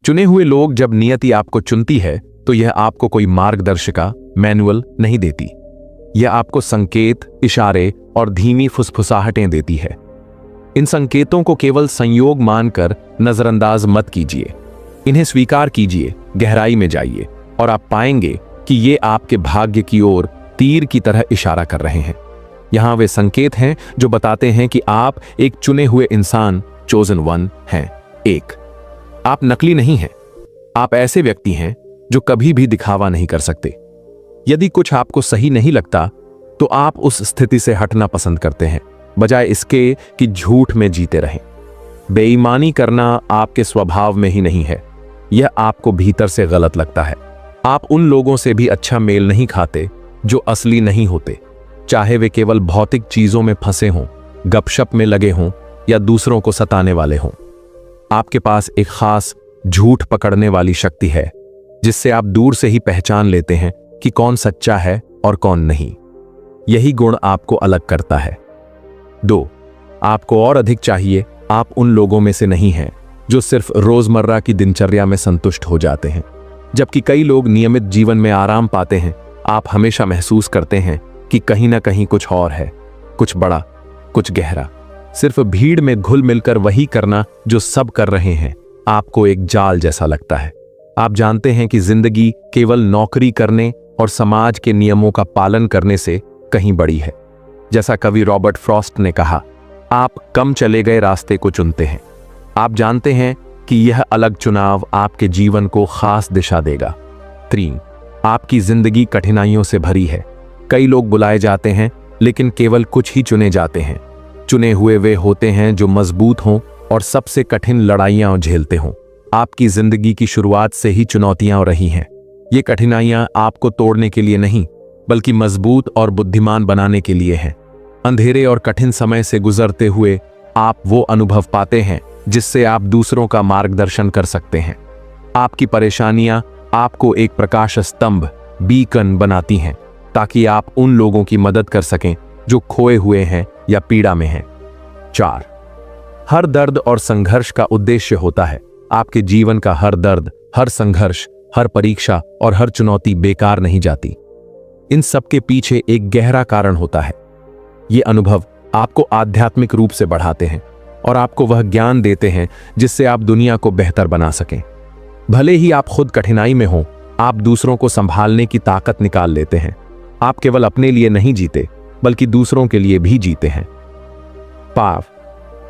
चुने हुए लोग जब नियति आपको चुनती है तो यह आपको कोई मार्गदर्शिका मैनुअल नहीं देती। यह आपको संकेत, इशारे और धीमी फुसफुसाहटें देती है। इन संकेतों को केवल संयोग मानकर नजरअंदाज मत कीजिए, इन्हें स्वीकार कीजिए, गहराई में जाइए और आप पाएंगे कि ये आपके भाग्य की ओर तीर की तरह इशारा कर रहे हैं। यहां वे संकेत हैं जो बताते हैं कि आप एक चुने हुए इंसान, चोजन वन हैं। एक, आप नकली नहीं हैं। आप ऐसे व्यक्ति हैं जो कभी भी दिखावा नहीं कर सकते। यदि कुछ आपको सही नहीं लगता तो आप उस स्थिति से हटना पसंद करते हैं, बजाय इसके कि झूठ में जीते रहें। बेईमानी करना आपके स्वभाव में ही नहीं है, यह आपको भीतर से गलत लगता है। आप उन लोगों से भी अच्छा मेल नहीं खाते जो असली नहीं होते, चाहे वे केवल भौतिक चीजों में फंसे हों, गपशप में लगे हों या दूसरों को सताने वाले हों। आपके पास एक खास झूठ पकड़ने वाली शक्ति है, जिससे आप दूर से ही पहचान लेते हैं कि कौन सच्चा है और कौन नहीं। यही गुण आपको अलग करता है। 2, आपको और अधिक चाहिए। आप उन लोगों में से नहीं हैं जो सिर्फ रोजमर्रा की दिनचर्या में संतुष्ट हो जाते हैं। जबकि कई लोग नियमित जीवन में आराम पाते हैं, आप हमेशा महसूस करते हैं कि कहीं ना कहीं कुछ और है, कुछ बड़ा, कुछ गहरा। सिर्फ भीड़ में घुल मिलकर वही करना जो सब कर रहे हैं आपको एक जाल जैसा लगता है। आप जानते हैं कि जिंदगी केवल नौकरी करने और समाज के नियमों का पालन करने से कहीं बड़ी है। जैसा कवि रॉबर्ट फ्रॉस्ट ने कहा, आप कम चले गए रास्ते को चुनते हैं। आप जानते हैं कि यह अलग चुनाव आपके जीवन को खास दिशा देगा। 3, आपकी जिंदगी कठिनाइयों से भरी है। कई लोग बुलाए जाते हैं, लेकिन केवल कुछ ही चुने जाते हैं। चुने हुए वे होते हैं जो मजबूत हों और सबसे कठिन लड़ाइयां झेलते हों। आपकी जिंदगी की शुरुआत से ही चुनौतियां रही हैं। ये कठिनाइयां आपको तोड़ने के लिए नहीं, बल्कि मजबूत और बुद्धिमान बनाने के लिए हैं। अंधेरे और कठिन समय से गुजरते हुए आप वो अनुभव पाते हैं जिससे आप दूसरों का मार्गदर्शन कर सकते हैं। आपकी परेशानियां आपको एक प्रकाश स्तंभ, बीकन बनाती हैं, ताकि आप उन लोगों की मदद कर सकें जो खोए हुए हैं या पीड़ा में हैं। 4, हर दर्द और संघर्ष का उद्देश्य होता है। आपके जीवन का हर दर्द, हर संघर्ष, हर परीक्षा और हर चुनौती बेकार नहीं जाती। इन सब के पीछे एक गहरा कारण होता है। ये अनुभव आपको आध्यात्मिक रूप से बढ़ाते हैं और आपको वह ज्ञान देते हैं जिससे आप दुनिया को बेहतर बना सकें। भले ही आप खुद कठिनाई में हों, आप दूसरों को संभालने की ताकत निकाल लेते हैं। आप केवल अपने लिए नहीं जीते, बल्कि दूसरों के लिए भी जीते हैं। 5,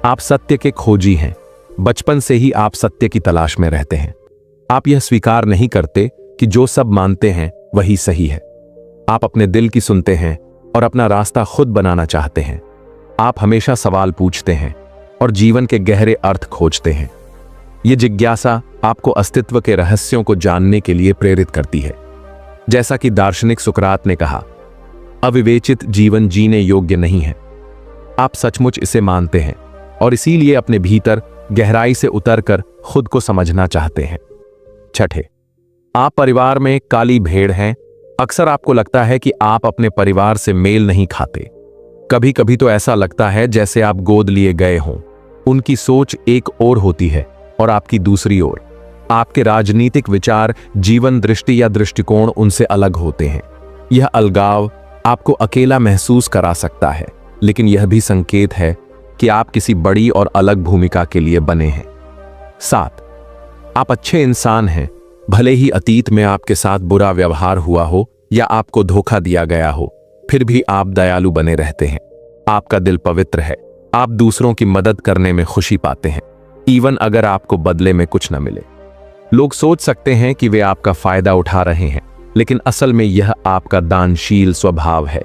आप सत्य के खोजी हैं। बचपन से ही आप सत्य की तलाश में रहते हैं। आप यह स्वीकार नहीं करते कि जो सब मानते हैं वही सही है। आप अपने दिल की सुनते हैं और अपना रास्ता खुद बनाना चाहते हैं। आप हमेशा सवाल पूछते हैं और जीवन के गहरे अर्थ खोजते हैं। यह जिज्ञासा आपको अस्तित्व के रहस्यों को जानने के लिए प्रेरित करती है। जैसा कि दार्शनिक सुकरात ने कहा, अविवेचित जीवन जीने योग्य नहीं है। आप सचमुच इसे मानते हैं और इसीलिए अपने भीतर गहराई से उतरकर खुद को समझना चाहते हैं। 6, आप परिवार में काली भेड़ हैं। अक्सर आपको लगता है कि आप अपने परिवार से मेल नहीं खाते। कभी कभी तो ऐसा लगता है जैसे आप गोद लिए गए हों। उनकी सोच एक और होती है और आपकी दूसरी ओर। आपके राजनीतिक विचार, जीवन दृष्टि या दृष्टिकोण उनसे अलग होते हैं। यह अलगाव आपको अकेला महसूस करा सकता है, लेकिन यह भी संकेत है कि आप किसी बड़ी और अलग भूमिका के लिए बने हैं। 7, आप अच्छे इंसान हैं। भले ही अतीत में आपके साथ बुरा व्यवहार हुआ हो या आपको धोखा दिया गया हो, फिर भी आप दयालु बने रहते हैं। आपका दिल पवित्र है। आप दूसरों की मदद करने में खुशी पाते हैं, इवन अगर आपको बदले में कुछ न मिले। लोग सोच सकते हैं कि वे आपका फायदा उठा रहे हैं, लेकिन असल में यह आपका दानशील स्वभाव है।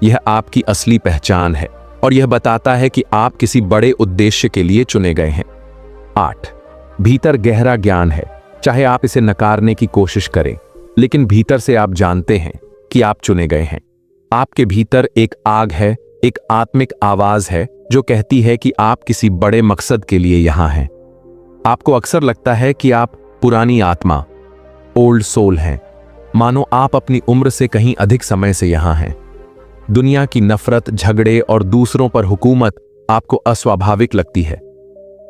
यह आपकी असली पहचान है और यह बताता है कि आप किसी बड़े उद्देश्य के लिए चुने गए हैं। 8, भीतर गहरा ज्ञान है। चाहे आप इसे नकारने की कोशिश करें, लेकिन भीतर से आप जानते हैं कि आप चुने गए हैं। आपके भीतर एक आग है, एक आत्मिक आवाज है जो कहती है कि आप किसी बड़े मकसद के लिए यहां हैं। आपको अक्सर लगता है कि आप पुरानी आत्मा, ओल्ड सोल हैं, मानो आप अपनी उम्र से कहीं अधिक समय से यहां हैं। दुनिया की नफरत, झगड़े और दूसरों पर हुकूमत आपको अस्वाभाविक लगती है।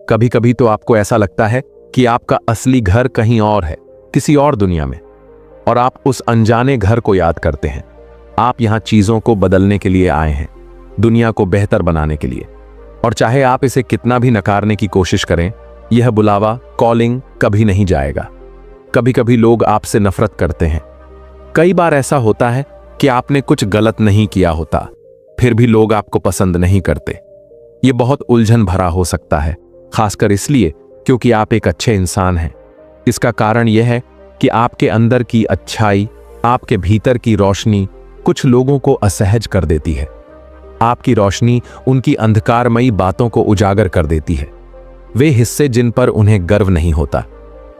कभी कभी तो आपको ऐसा लगता है कि आपका असली घर कहीं और है, किसी और दुनिया में, और आप उस अनजाने घर को याद करते हैं। आप यहां चीजों को बदलने के लिए आए हैं, दुनिया को बेहतर बनाने के लिए। और चाहे आप इसे कितना भी नकारने की कोशिश करें, यह बुलावा, कॉलिंग कभी नहीं जाएगा। कभी कभी लोग आपसे नफरत करते हैं। कई बार ऐसा होता है कि आपने कुछ गलत नहीं किया होता, फिर भी लोग आपको पसंद नहीं करते। यह बहुत उलझन भरा हो सकता है, खासकर इसलिए क्योंकि आप एक अच्छे इंसान हैं। इसका कारण यह है कि आपके अंदर की अच्छाई, आपके भीतर की रोशनी कुछ लोगों को असहज कर देती है। आपकी रोशनी उनकी अंधकारमयी बातों को उजागर कर देती है, वे हिस्से जिन पर उन्हें गर्व नहीं होता।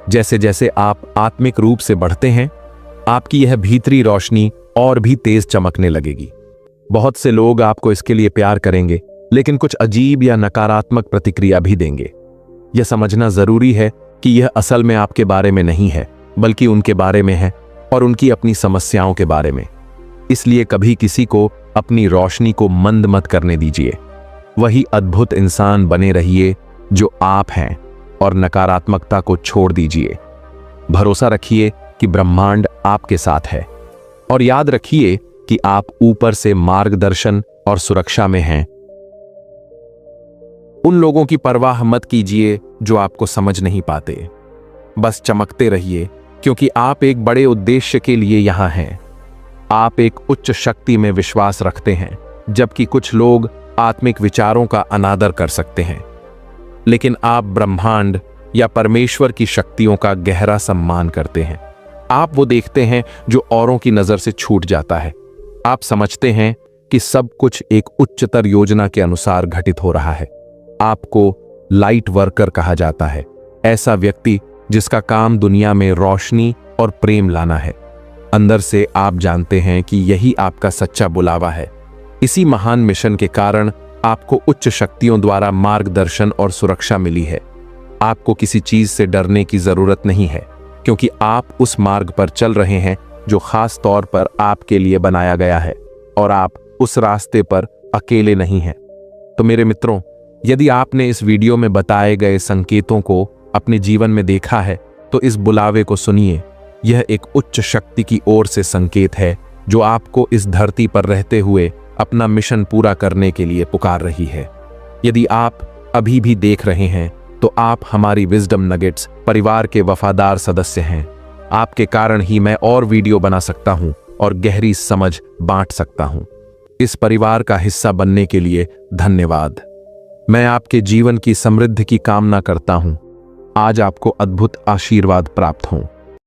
जैसे जैसे आप आत्मिक रूप से बढ़ते हैं, आपकी यह भीतरी रोशनी और भी तेज चमकने लगेगी। बहुत से लोग आपको इसके लिए प्यार करेंगे, लेकिन कुछ अजीब या नकारात्मक प्रतिक्रिया भी देंगे। यह समझना जरूरी है कि यह असल में आपके बारे में नहीं है, बल्कि उनके बारे में है और उनकी अपनी समस्याओं के बारे में। इसलिए कभी किसी को अपनी रोशनी को मंद मत करने दीजिए। वही अद्भुत इंसान बने रहिए जो आप हैं और नकारात्मकता को छोड़ दीजिए। भरोसा रखिए कि ब्रह्मांड आपके साथ है, और याद रखिए कि आप ऊपर से मार्गदर्शन और सुरक्षा में हैं। उन लोगों की परवाह मत कीजिए जो आपको समझ नहीं पाते। बस चमकते रहिए, क्योंकि आप एक बड़े उद्देश्य के लिए यहां हैं। आप एक उच्च शक्ति में विश्वास रखते हैं, जबकि कुछ लोग आत्मिक विचारों का अनादर कर सकते हैं। लेकिन आप ब्रह्मांड या परमेश्वर की शक्तियों का गहरा सम्मान करते हैं। आप वो देखते हैं जो औरों की नजर से छूट जाता है। आप समझते हैं कि सब कुछ एक उच्चतर योजना के अनुसार घटित हो रहा है। आपको लाइट वर्कर कहा जाता है, ऐसा व्यक्ति जिसका काम दुनिया में रोशनी और प्रेम लाना है। अंदर से आप जानते हैं कि यही आपका सच्चा बुलावा है। इसी महान मिशन के कारण आपको उच्च शक्तियों द्वारा मार्गदर्शन और सुरक्षा मिली है। आपको किसी चीज से डरने की जरूरत नहीं है, क्योंकि आप उस मार्ग पर चल रहे हैं जो खास तौर पर आपके लिए बनाया गया है, और आप उस रास्ते पर अकेले नहीं हैं। तो मेरे मित्रों, यदि आपने इस वीडियो में बताए गए संकेतों को अपने जीवन में देखा है, तो इस बुलावे को सुनिए। यह एक उच्च शक्ति की ओर से संकेत है जो आपको इस धरती पर रहते हुए अपना मिशन पूरा करने के लिए पुकार रही है। यदि आप अभी भी देख रहे हैं, तो आप हमारी विजडम नगेट्स परिवार के वफादार सदस्य हैं। आपके कारण ही मैं और वीडियो बना सकता हूं और गहरी समझ बांट सकता हूं। इस परिवार का हिस्सा बनने के लिए धन्यवाद। मैं आपके जीवन की समृद्धि की कामना करता हूं। आज आपको अद्भुत आशीर्वाद प्राप्त हों।